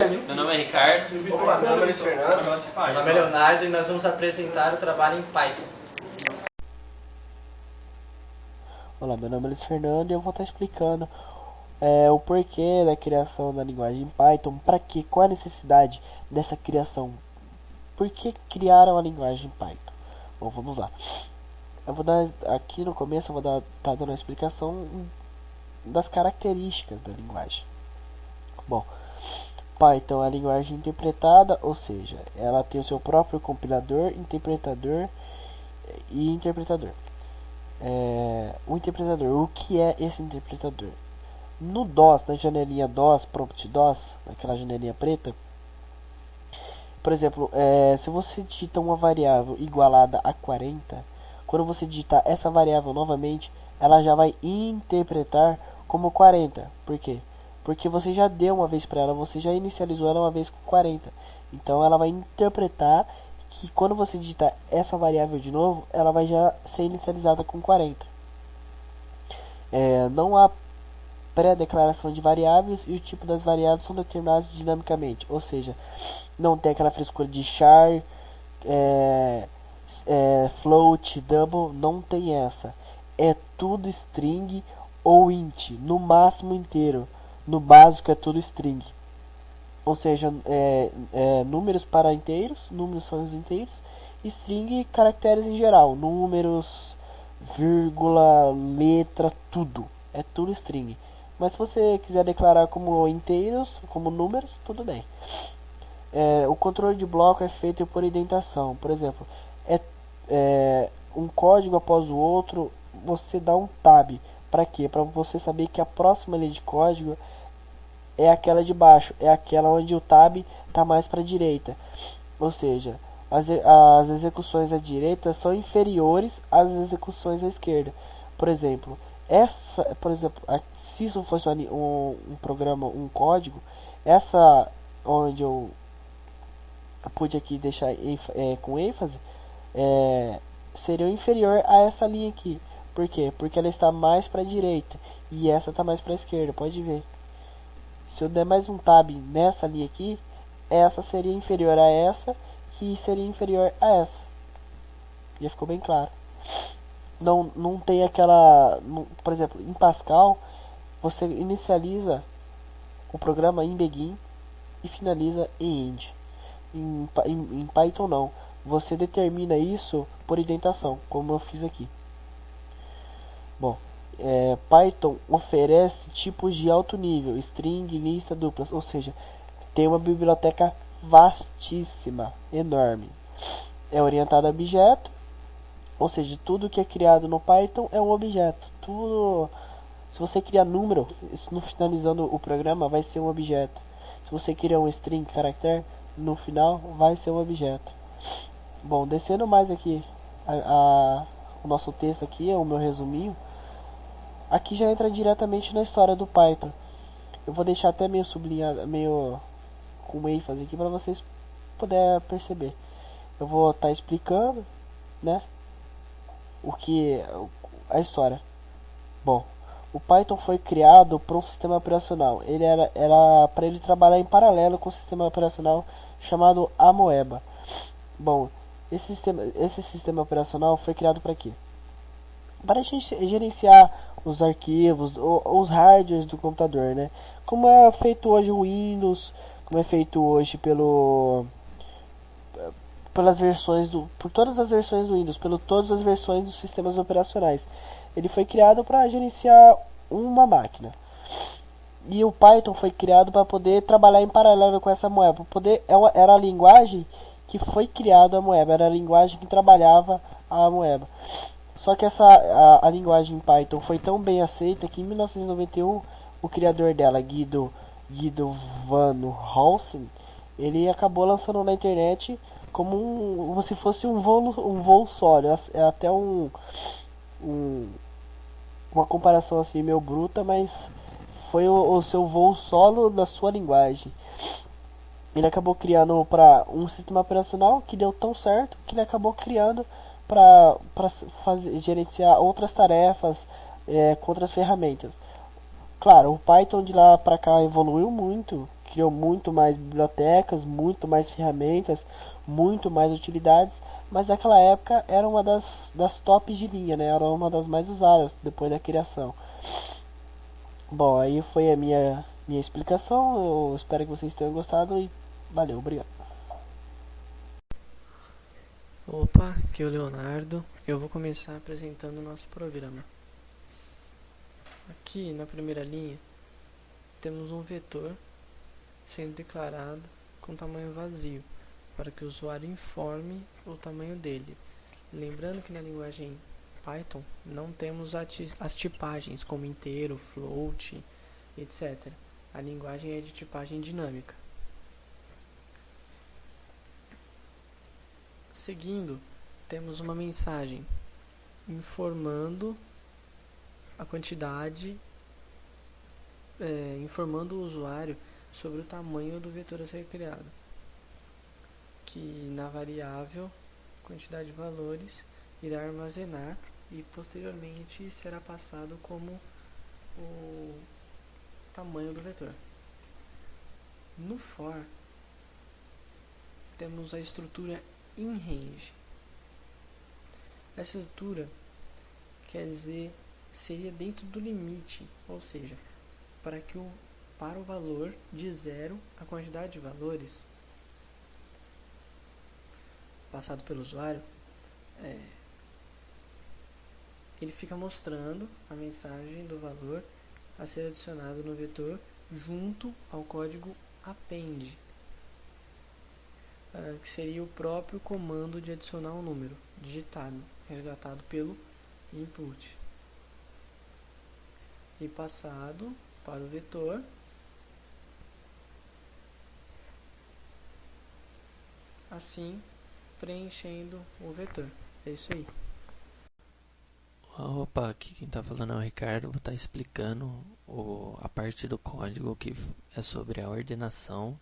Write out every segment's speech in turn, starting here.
Meu nome é Ricardo. Olá, meu nome é Luiz Fernando. Meu nome é Leonardo e nós vamos apresentar o trabalho em Python. Olá, meu nome é Luiz Fernando e eu vou estar explicando o porquê da criação da linguagem Python, para que, qual a necessidade dessa criação, por que criaram a linguagem Python. Bom, vamos lá. Eu vou dar aqui no começo, eu vou estar dando uma explicação das características da linguagem. Bom, Python é a linguagem interpretada, ou seja, ela tem o seu próprio compilador, interpretador e interpretador. O interpretador, o que é esse interpretador? No DOS, na janelinha DOS, Prompt DOS, naquela janelinha preta, por exemplo, se você digita uma variável igualada a 40, quando você digitar essa variável novamente, ela já vai interpretar como 40. Por quê? Porque você já deu uma vez para ela, você já inicializou ela uma vez com 40. Então ela vai interpretar que quando você digitar essa variável de novo, ela vai já ser inicializada com 40. Não há pré-declaração de variáveis e o tipo das variáveis são determinados dinamicamente. Ou seja, não tem aquela frescura de char, float, double, não tem essa. É tudo string ou int, no máximo inteiro. No básico é tudo string. Ou seja, números para inteiros, números são os inteiros, string caracteres em geral, números, vírgula, letra, tudo. É tudo string. Mas se você quiser declarar como inteiros, como números, tudo bem. O controle de bloco é feito por indentação. Por exemplo, um código após o outro, você dá um tab. Para quê? Para você saber que a próxima linha de código é aquela de baixo, é aquela onde o tab está mais para a direita. Ou seja, as execuções à direita são inferiores às execuções à esquerda. Por exemplo, se isso fosse um programa, um código, essa onde eu pude aqui deixar com ênfase, seria inferior a essa linha aqui. Por quê? Porque ela está mais para a direita e essa está mais para a esquerda, pode ver. Se eu der mais um tab nessa linha aqui, essa seria inferior a essa, que seria inferior a essa. Já ficou bem claro. Não tem aquela... por exemplo, em Pascal, você inicializa o programa em begin e finaliza em end. Em Python não. Você determina isso por indentação, como eu fiz aqui. Bom, Python oferece tipos de alto nível, string, lista, duplas, ou seja, tem uma biblioteca vastíssima, enorme. É orientado a objeto, ou seja, tudo que é criado no Python é um objeto. Se você criar número, no finalizando o programa vai ser um objeto. Se você criar um string, caractere, no final vai ser um objeto. Bom, descendo mais aqui o nosso texto aqui, o meu resuminho. Aqui já entra diretamente na história do Python. Eu vou deixar até meio sublinhado, meio com ênfase aqui para vocês poderem perceber. Eu vou estar explicando, né, a história. Bom, o Python foi criado para um sistema operacional. Ele era para ele trabalhar em paralelo com o sistema operacional chamado Amoeba. Bom, esse sistema operacional foi criado para quê? Para a gente gerenciar os arquivos, os hardwares do computador, né? Como é feito hoje o Windows, como é feito hoje por todas as versões do Windows, todas as versões dos sistemas operacionais. Ele foi criado para gerenciar uma máquina. E o Python foi criado para poder trabalhar em paralelo com essa Amoeba. Era a linguagem que foi criada a Amoeba, era a linguagem que trabalhava a Amoeba. Só que a linguagem Python foi tão bem aceita que em 1991 o criador dela, Guido van Rossum, ele acabou lançando na internet como se fosse um voo solo. É até uma comparação assim meio bruta, mas foi o seu voo solo da sua linguagem. Ele acabou criando para um sistema operacional que deu tão certo que ele acabou criando para gerenciar outras tarefas com outras ferramentas. Claro, o Python de lá para cá evoluiu muito, criou muito mais bibliotecas, muito mais ferramentas, muito mais utilidades, mas naquela época era uma das tops de linha, né? Era uma das mais usadas depois da criação. Bom, aí foi a minha explicação. Eu espero que vocês tenham gostado e valeu, obrigado. Opa, aqui é o Leonardo. Eu vou começar apresentando o nosso programa. Aqui na primeira linha temos um vetor sendo declarado com tamanho vazio, para que o usuário informe o tamanho dele. Lembrando que na linguagem Python não temos as tipagens como inteiro, float, etc. A linguagem é de tipagem dinâmica. Seguindo, temos uma mensagem informando a quantidade, informando o usuário sobre o tamanho do vetor a ser criado, que na variável quantidade de valores irá armazenar e posteriormente será passado como o tamanho do vetor. No for, temos a estrutura inRange. Essa estrutura quer dizer, seria dentro do limite, ou seja, para o valor de 0, a quantidade de valores passado pelo usuário, ele fica mostrando a mensagem do valor a ser adicionado no vetor junto ao código append, que seria o próprio comando de adicionar um número digitado, resgatado pelo input e passado para o vetor, assim preenchendo o vetor. É isso aí. Opa, aqui quem tá falando é o Ricardo. Vou estar explicando a parte do código que é sobre a ordenação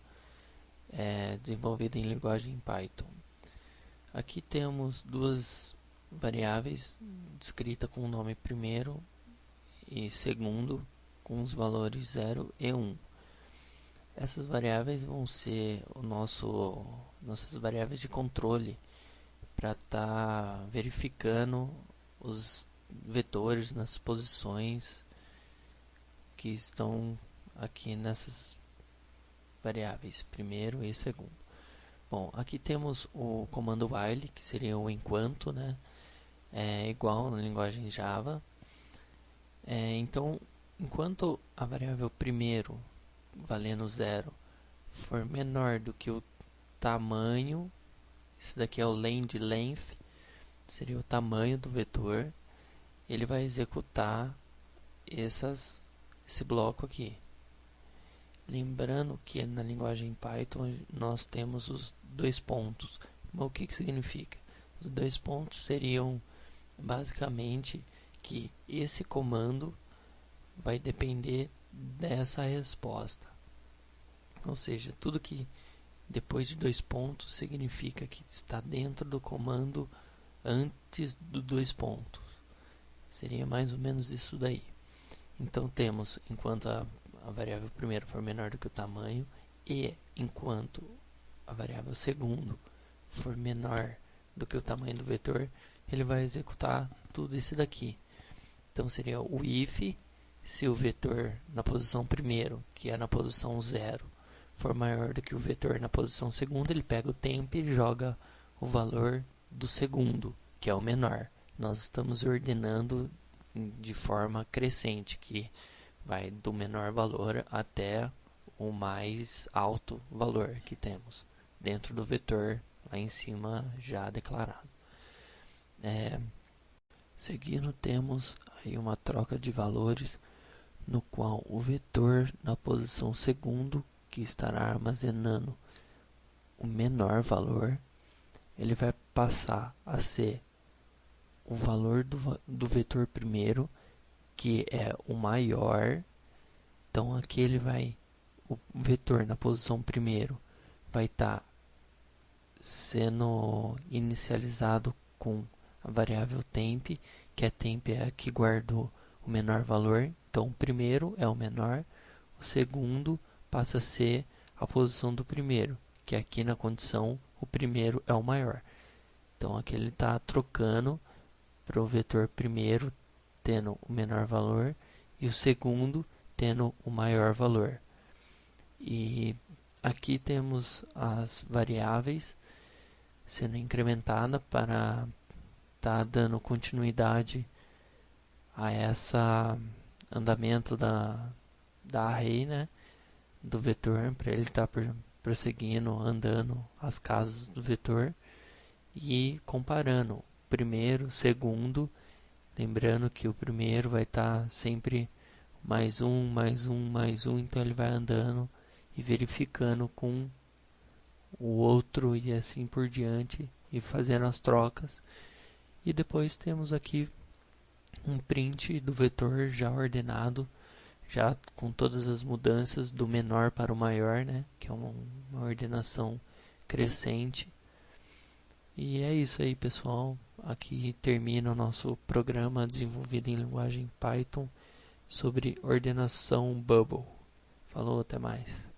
desenvolvida em linguagem Python. Aqui temos duas variáveis descritas com o nome primeiro e segundo, com os valores 0 e 1. Essas variáveis vão ser nossas variáveis de controle para estar verificando os vetores nas posições que estão aqui nessas variáveis, primeiro e segundo. Bom, aqui temos o comando while, que seria o enquanto, né? É igual na linguagem Java. Então, enquanto a variável primeiro, valendo 0, for menor do que o tamanho, esse daqui é o length, seria o tamanho do vetor, ele vai executar esse bloco aqui. Lembrando que na linguagem Python nós temos os dois pontos. Mas o que significa? Os dois pontos seriam basicamente que esse comando vai depender dessa resposta. Ou seja, tudo que depois de dois pontos significa que está dentro do comando antes do dois pontos. Seria mais ou menos isso daí. Então temos, enquanto a variável primeiro for menor do que o tamanho, e enquanto a variável segundo for menor do que o tamanho do vetor, ele vai executar tudo isso daqui. Então seria o if, se o vetor na posição primeiro, que é na posição 0, for maior do que o vetor na posição segunda, ele pega o tempo e joga o valor do segundo, que é o menor. Nós estamos ordenando de forma crescente, que vai do menor valor até o mais alto valor que temos dentro do vetor lá em cima já declarado. Seguindo, temos aí uma troca de valores no qual o vetor na posição segundo, que estará armazenando o menor valor, ele vai passar a ser o valor do vetor primeiro, que é o maior. Então aqui o vetor na posição primeiro vai estar sendo inicializado com a variável temp, que a temp é a que guardou o menor valor. Então o primeiro é o menor, o segundo passa a ser a posição do primeiro, que aqui na condição o primeiro é o maior. Então aqui ele está trocando para o vetor primeiro tendo o menor valor e o segundo tendo o maior valor. E aqui temos as variáveis sendo incrementada para estar dando continuidade a essa andamento da array, né, do vetor, para ele estar prosseguindo, andando as casas do vetor e comparando primeiro, segundo, lembrando que o primeiro vai estar sempre mais um, mais um, mais um, então ele vai andando e verificando com o outro e assim por diante e fazendo as trocas. E depois temos aqui um print do vetor já ordenado, já com todas as mudanças do menor para o maior, né, que é uma ordenação crescente. E é isso aí, pessoal. Aqui termina o nosso programa desenvolvido em linguagem Python sobre ordenação Bubble. Falou, até mais.